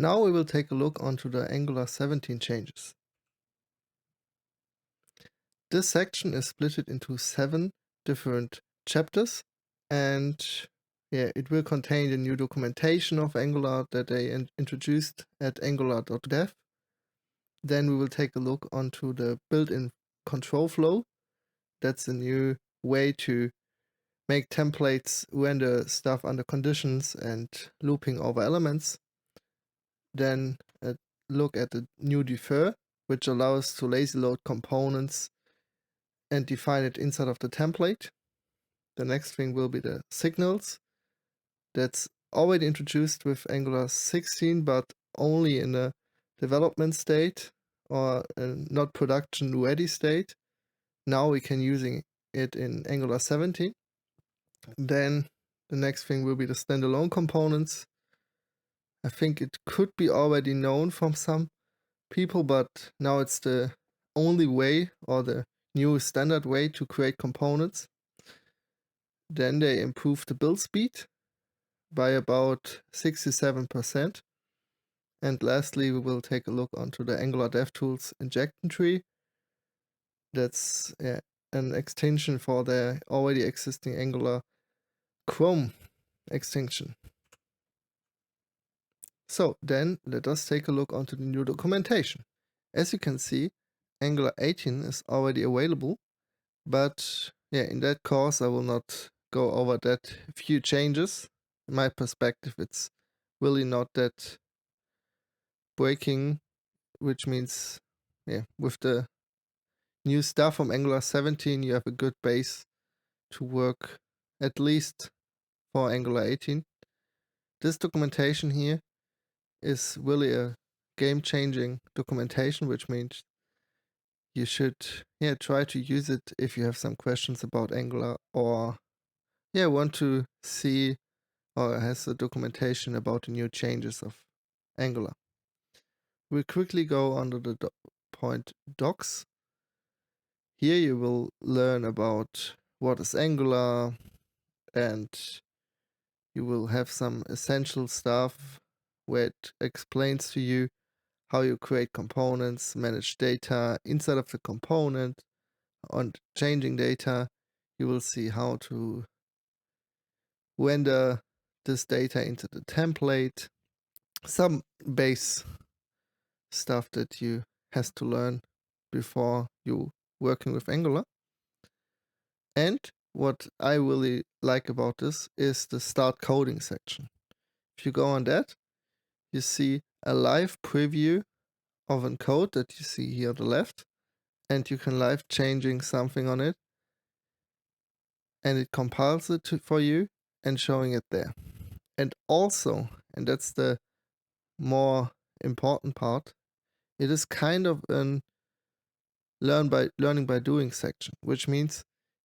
Now we will take a look onto the Angular 17 changes. This section is split into 7 different chapters, and it will contain the new documentation of Angular that they introduced at angular.dev. Then we will take a look onto the built-in control flow. That's a new way to make templates render stuff under conditions and looping over elements. Then look at the new defer, which allows to lazy load components and define it inside of the template. The next thing will be the signals. That's already introduced with Angular 16, but only in a development state or not production ready state. Now we can using it in Angular 17. Then the next thing will be the standalone components. I think it could be already known from some people, but now it's the only way or the new standard way to create components. Then they improved the build speed by about 67%. And lastly, we will take a look onto the Angular DevTools injection tree. That's an extension for the already existing Angular Chrome extension. So then let us take a look onto the new documentation. As you can see, Angular 18 is already available, but in that course I will not go over that few changes. In my perspective, it's really not that breaking, which means with the new stuff from Angular 17 you have a good base to work at least for Angular 18. This documentation here is really a game-changing documentation, which means you should try to use it if you have some questions about Angular or want to see or has a documentation about the new changes of Angular. We'll quickly go under the point docs. Here you will learn about what is Angular, and you will have some essential stuff where it explains to you how you create components, manage data inside of the component, and changing data. You will see how to render this data into the template, some base stuff that you has to learn before you working with Angular. And what I really like about this is the start coding section. If you go on that, you see a live preview of a code that you see here on the left, and you can live changing something on it, and it compiles it for you and showing it there. And also, and that's the more important part, it is kind of an learning by doing section, which means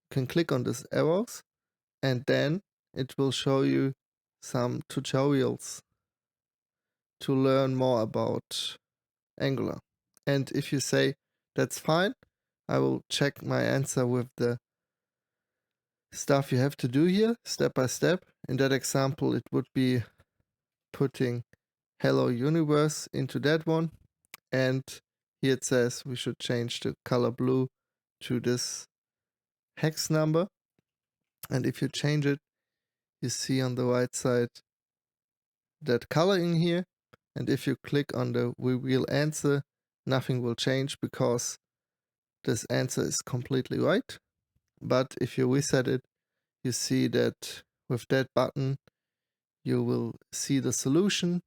you can click on these arrows and then it will show you some tutorials to learn more about Angular. And if you say that's fine, I will check my answer with the stuff you have to do here step by step. In that example, it would be putting Hello Universe into that one, and here it says we should change the color blue to this hex number, and if you change it, you see on the right side that color in here, and if you click on the reveal answer, nothing will change because this answer is completely right. But if you reset it, you see that with that button you will see the solution.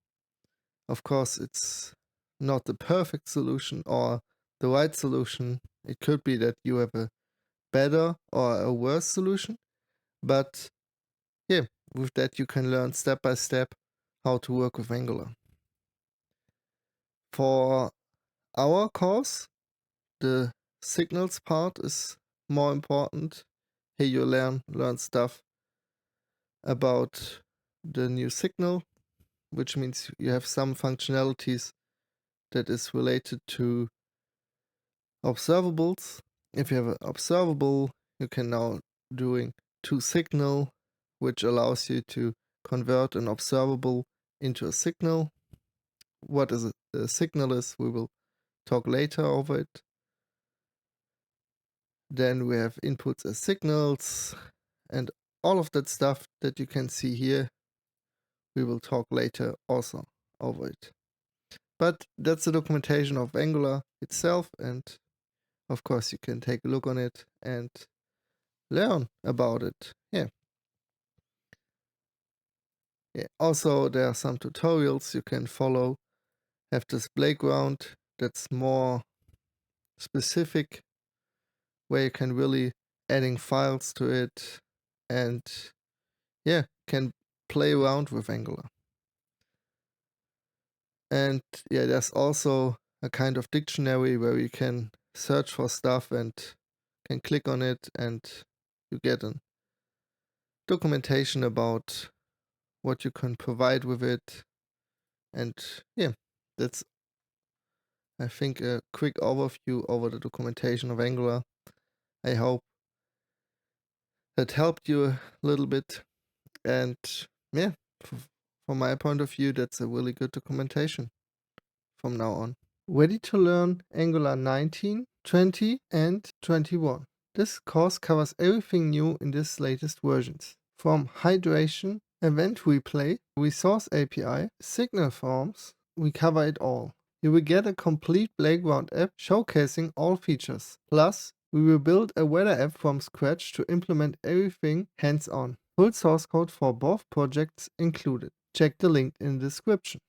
Of course, it's not the perfect solution or the right solution. It could be that you have a better or a worse solution, but with that you can learn step by step how to work with Angular. For our course, the signals part is more important. Here you learn stuff about the new signal, which means you have some functionalities that is related to observables. If you have an observable, you can now doing toSignal, which allows you to convert an observable into a signal. what a signal is, we will talk later over it. Then we have inputs as signals, and all of that stuff that you can see here, we will talk later also over it. But that's the documentation of Angular itself, and of course you can take a look on it and learn about it. Yeah. Also, there are some tutorials you can follow. Have this playground that's more specific, where you can really adding files to it and yeah, can play around with Angular. And yeah, there's also a kind of dictionary where you can search for stuff and can click on it and you get a documentation about what you can provide with it. And yeah, that's, I think, a quick overview over the documentation of Angular. I hope that helped you a little bit. And yeah, from my point of view, that's a really good documentation from now on. Ready to learn Angular 19, 20, and 21. This course covers everything new in these latest versions. From hydration, event replay, resource API, signal forms, we cover it all. You will get a complete playground app showcasing all features. Plus, we will build a weather app from scratch to implement everything hands-on. Full source code for both projects included. Check the link in the description.